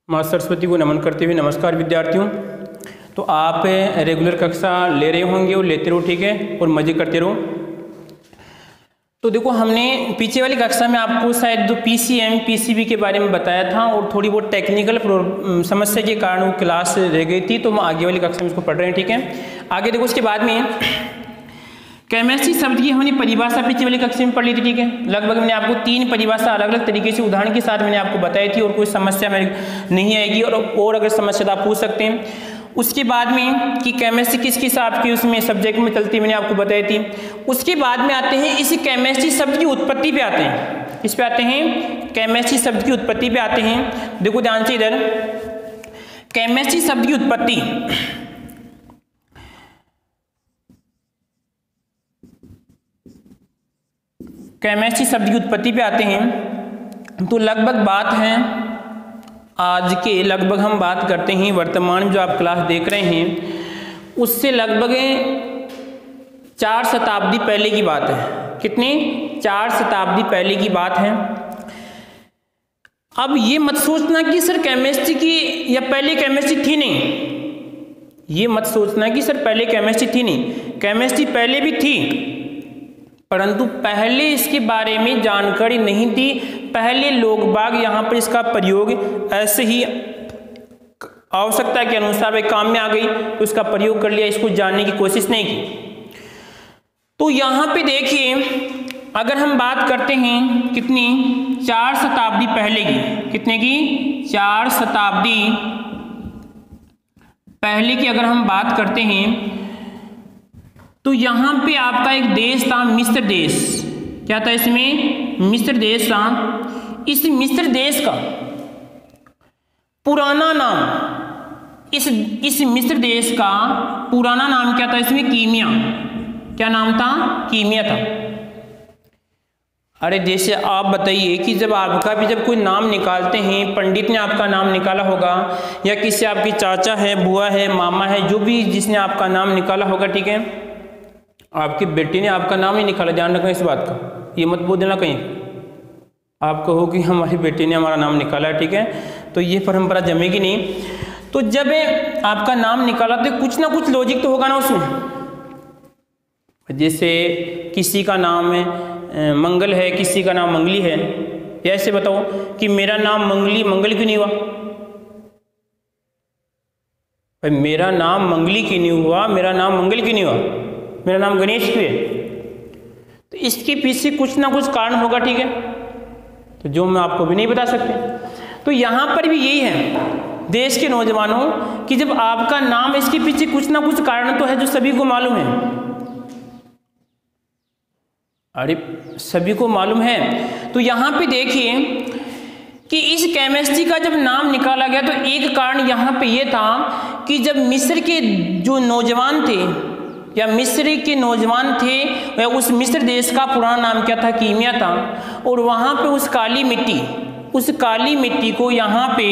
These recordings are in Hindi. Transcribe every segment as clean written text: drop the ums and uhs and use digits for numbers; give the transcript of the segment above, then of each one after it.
माँ सरस्वती को नमन करते हुए नमस्कार विद्यार्थियों। तो आप रेगुलर कक्षा ले रहे होंगे और लेते रहो, ठीक है, और मज़े करते रहो। तो देखो, हमने पीछे वाली कक्षा में आपको शायद PCM PCB के बारे में बताया था और थोड़ी बहुत टेक्निकल समस्या के कारण वो क्लास रह गई थी, तो हम आगे वाली कक्षा में इसको पढ़ रहे हैं, ठीक है। आगे देखो, उसके बाद में केमिस्ट्री शब्द की हमने परिभाषा पीछे वाली कक्षा में पढ़ ली थी, ठीक है। लगभग मैंने आपको 3 परिभाषा अलग अलग तरीके से उदाहरण के साथ मैंने आपको बताई थी और कोई समस्या में नहीं आएगी, और अगर समस्या तो आप पूछ सकते हैं। उसके बाद में कि केमिस्ट्री किस किस आपकी उसमें सब्जेक्ट में चलती मैंने आपको बताई थी। उसके बाद में आते हैं इस केमिस्ट्री शब्द की उत्पत्ति पे आते हैं। इस पे आते हैं, केमिस्ट्री शब्द की उत्पत्ति पे आते हैं। देखो ध्यान से इधर, केमिस्ट्री शब्द की उत्पत्ति। केमिस्ट्री शब्द की उत्पत्ति पे आते हैं तो लगभग बात है आज के, लगभग हम बात करते हैं वर्तमान जो आप क्लास देख रहे हैं उससे लगभग 4 शताब्दी पहले की बात है। कितनी? 4 शताब्दी पहले की बात है। अब ये मत सोचना कि सर केमिस्ट्री की या पहले केमिस्ट्री थी नहीं, ये मत सोचना कि सर पहले केमिस्ट्री थी नहीं। केमिस्ट्री पहले भी थी, परंतु पहले इसके बारे में जानकारी नहीं थी। पहले लोग बाग यहाँ पर इसका प्रयोग ऐसे ही आवश्यकता के अनुसार भाई काम में आ गई तो इसका प्रयोग कर लिया, इसको जानने की कोशिश नहीं की। तो यहाँ पे देखिए, अगर हम बात करते हैं कितनी 4 शताब्दी पहले की, कितने की 4 शताब्दी पहले की अगर हम बात करते हैं तो यहाँ पे आपका एक देश था मिस्र देश। क्या था इसमें? मिस्र देश था। इस मिस्र देश का पुराना नाम, इस मिस्र देश का पुराना नाम क्या था? इसमें कीमिया। क्या नाम था? कीमिया था। अरे जैसे आप बताइए कि जब आपका भी जब कोई नाम निकालते हैं, पंडित ने आपका नाम निकाला होगा या किसी आपकी चाचा है, बुआ है, मामा है, जो भी जिसने आपका नाम निकाला होगा, ठीक है, आपकी बेटी ने आपका नाम नहीं निकाला, ध्यान रखना इस बात का, ये मत बोल देना कहीं आप कहो कि हमारी बेटी ने हमारा नाम निकाला है, ठीक है, तो ये परंपरा जमेगी नहीं। तो जब आपका नाम निकाला तो कुछ ना कुछ लॉजिक तो होगा ना उसमें। जैसे किसी का नाम मंगल है, किसी का नाम मंगली है, या ऐसे बताओ कि मेरा नाम मंगल क्यों नहीं हुआ? भाई मेरा नाम मंगली क्यों नहीं हुआ, मेरा नाम मंगल क्यों नहीं हुआ, मेरा नाम गणेश क्यों है? तो इसके पीछे कुछ ना कुछ कारण होगा, ठीक है, तो जो मैं आपको भी नहीं बता सकते। तो यहाँ पर भी यही है देश के नौजवानों कि जब आपका नाम, इसके पीछे कुछ ना कुछ कारण तो है जो सभी को मालूम है। अरे सभी को मालूम है। तो यहाँ पे देखिए कि इस केमिस्ट्री का जब नाम निकाला गया तो एक कारण यहाँ पे ये था कि जब मिस्र के जो नौजवान थे या मिस्र के नौजवान थे, वह उस मिस्र देश का पुराना नाम क्या था? कीमिया था। और वहाँ पे उस काली मिट्टी को यहाँ पे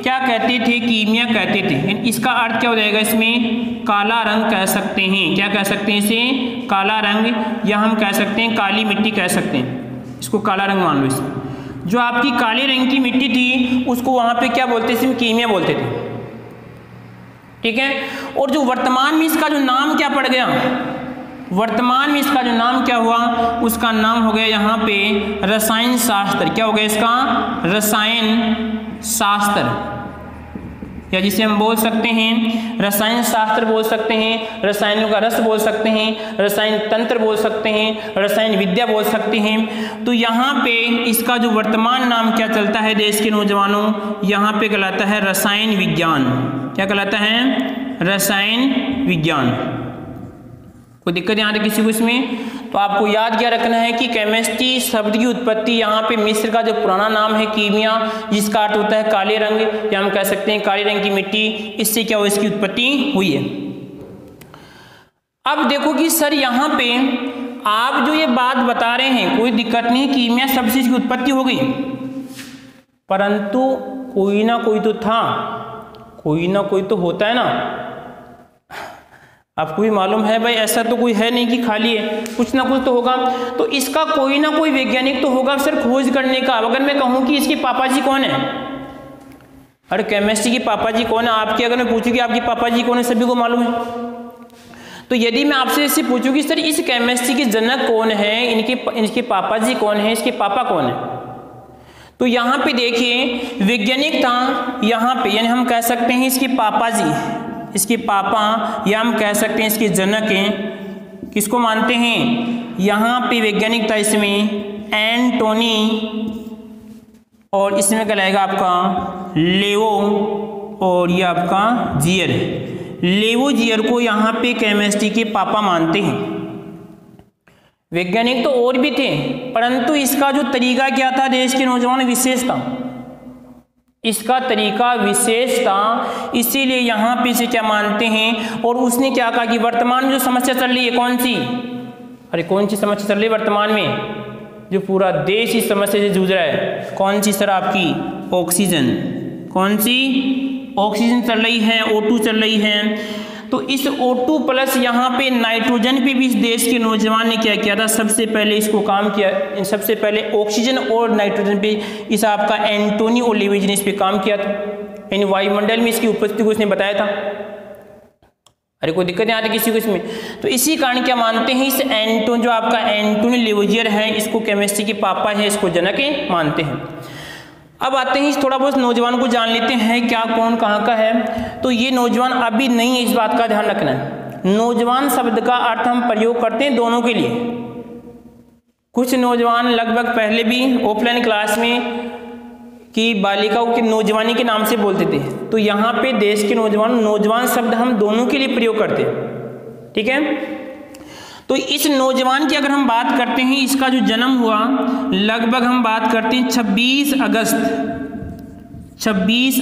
क्या कहते थे? कीमिया कहते थे। इसका अर्थ क्या हो जाएगा? इसमें काला रंग कह सकते हैं। क्या कह सकते हैं इसे? काला रंग, या हम कह सकते हैं काली मिट्टी कह सकते हैं, इसको काला रंग मान लो। इसमें जो आपकी काले रंग की मिट्टी थी उसको वहाँ पे क्या बोलते थे? इसमें कीमिया बोलते थे, ठीक है। और जो वर्तमान में इसका जो नाम क्या पड़ गया, वर्तमान में इसका जो नाम क्या हुआ, उसका नाम हो गया यहाँ पे रसायन शास्त्र। क्या हो गया इसका? रसायन शास्त्र, या जिसे हम बोल सकते हैं रसायन शास्त्र बोल सकते हैं, रसायनों का रस बोल सकते हैं, रसायन तंत्र बोल सकते हैं, रसायन विद्या बोल सकते हैं। तो यहाँ पे इसका जो वर्तमान नाम क्या चलता है देश के नौजवानों, यहाँ पे कहलाता है रसायन विज्ञान। क्या कहलाता है? रसायन विज्ञान। कोई दिक्कत यहाँ तक किसी को इसमें? तो आपको याद क्या रखना है कि केमिस्ट्री शब्द की उत्पत्ति यहाँ पे मिस्र का जो पुराना नाम है कीमिया, जिसका अर्थ होता है काले रंग, या हम कह सकते हैं काले रंग की मिट्टी, इससे क्या हुआ? इसकी उत्पत्ति हुई है। अब देखो कि सर यहाँ पे आप जो ये बात बता रहे हैं, कोई दिक्कत नहीं, कीमिया शब्द से इसकी उत्पत्ति हो गई, परंतु कोई ना कोई तो था, कोई ना कोई तो होता है ना। आपको भी मालूम है भाई, ऐसा तो कोई है नहीं कि खाली है, कुछ ना कुछ तो होगा। तो इसका कोई ना कोई वैज्ञानिक तो होगा सर खोज करने का। अगर मैं कहूँ कि इसके पापा जी कौन है, अरे केमिस्ट्री के पापा जी कौन है? आपके अगर मैं पूछूं कि आपके पापा जी कौन है, सभी को मालूम है। तो यदि मैं आपसे इससे पूछूं कि सर इस केमिस्ट्री के जनक कौन है, इनके पापा जी कौन है, इसके पापा कौन है, तो यहाँ पे देखिए वैज्ञानिक था यहाँ पे, यानी हम कह सकते हैं इसके पापा जी, इसके पापा, या हम कह सकते हैं इसके जनक हैं। किसको मानते हैं? यहाँ पे वैज्ञानिक था इसमें एंटोनी, और इसमें क्या लगेगा आपका लेवो, और ये आपका जियर है। लेवो जियर को यहाँ पे केमिस्ट्री के पापा मानते हैं। वैज्ञानिक तो और भी थे, परंतु इसका जो तरीका क्या था, देश के नौजवान विशेष था, इसका तरीका विशेष था, इसीलिए यहाँ पे इसे क्या मानते हैं। और उसने क्या कहा कि वर्तमान में जो समस्या चल रही है, कौन सी? अरे कौन सी समस्या चल रही है वर्तमान में? जो पूरा देश इस समस्या से जूझ रहा है, कौन सी सर? आपकी ऑक्सीजन। कौन सी? ऑक्सीजन चल रही है, O2 चल रही है। तो इस O2 प्लस यहाँ पे नाइट्रोजन पे भी इस देश के नौजवान ने क्या किया था, सबसे पहले इसको काम किया, सबसे पहले ऑक्सीजन और नाइट्रोजन पे इस आपका एंटोनी और लेविज ने इस पे काम किया था, यानी वायुमंडल में इसकी उपस्थिति को इसने बताया था। अरे कोई दिक्कत नहीं आती किसी को इसमें। तो इसी कारण क्या मानते हैं, इस जो आपका एंटोनी लेविजियर है, इसको केमिस्ट्री के पापा है, इसको जनक मानते हैं। अब आते हैं थोड़ा बहुत नौजवान को जान लेते हैं क्या कौन कहाँ का है। तो ये नौजवान अभी नहीं है, इस बात का ध्यान रखना है। नौजवान शब्द का अर्थ हम प्रयोग करते हैं दोनों के लिए। कुछ नौजवान लगभग पहले भी ऑफलाइन क्लास में कि बालिकाओं की नौजवानी के नाम से बोलते थे, तो यहाँ पे देश के नौजवान शब्द हम दोनों के लिए प्रयोग करते हैं, ठीक है। तो इस नौजवान की अगर हम बात करते हैं, इसका जो जन्म हुआ लगभग हम बात करते हैं 26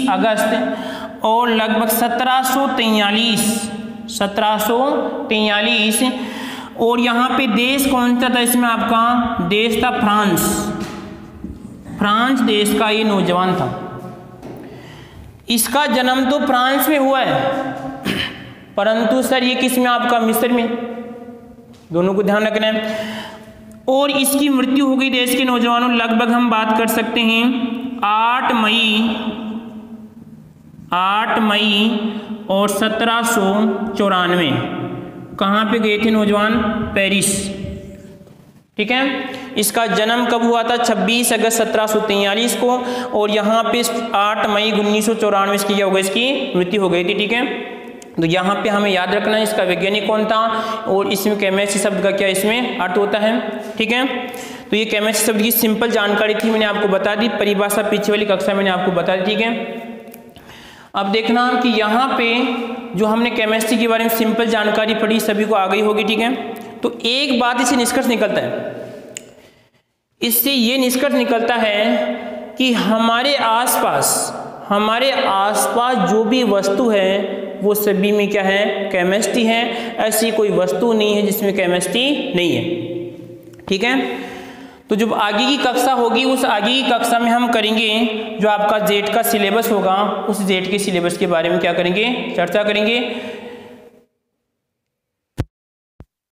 अगस्त और लगभग 1743 और यहाँ पे देश कौन सा था इसमें? आपका देश था फ्रांस देश का ये नौजवान था। इसका जन्म तो फ्रांस में हुआ है, परंतु सर ये किस में? आपका मिस्र में। दोनों को ध्यान रखना है। और इसकी मृत्यु हो गई देश के नौजवानों, लगभग हम बात कर सकते हैं 8 मई और 1794। कहाँ पे गए थे नौजवान? पेरिस, ठीक है। इसका जन्म कब हुआ था? 26 अगस्त 1743 को, और यहाँ पे 8 मई 1994 इसकी क्या हो गई? इसकी मृत्यु हो गई थी, ठीक है। तो यहाँ पे हमें याद रखना है इसका वैज्ञानिक कौन था और इसमें केमिस्ट्री शब्द का क्या इसमें अर्थ होता है, ठीक है। तो ये केमिस्ट्री शब्द की सिंपल जानकारी थी, मैंने आपको बता दी। परिभाषा पीछे वाली कक्षा मैंने आपको बता दी, ठीक है। अब देखना कि यहाँ पे जो हमने केमिस्ट्री के बारे में सिंपल जानकारी पढ़ी सभी को आ गई होगी, ठीक है। तो एक बात इससे निष्कर्ष निकलता है, इससे ये निष्कर्ष निकलता है कि हमारे आसपास जो भी वस्तु है वो सभी में क्या है? केमिस्ट्री है। ऐसी कोई वस्तु नहीं है जिसमें केमिस्ट्री नहीं है, ठीक है। तो जब आगे की कक्षा होगी, उस आगे की कक्षा में हम करेंगे जो आपका जेट का सिलेबस होगा, उस जेट के सिलेबस के बारे में क्या करेंगे? चर्चा करेंगे।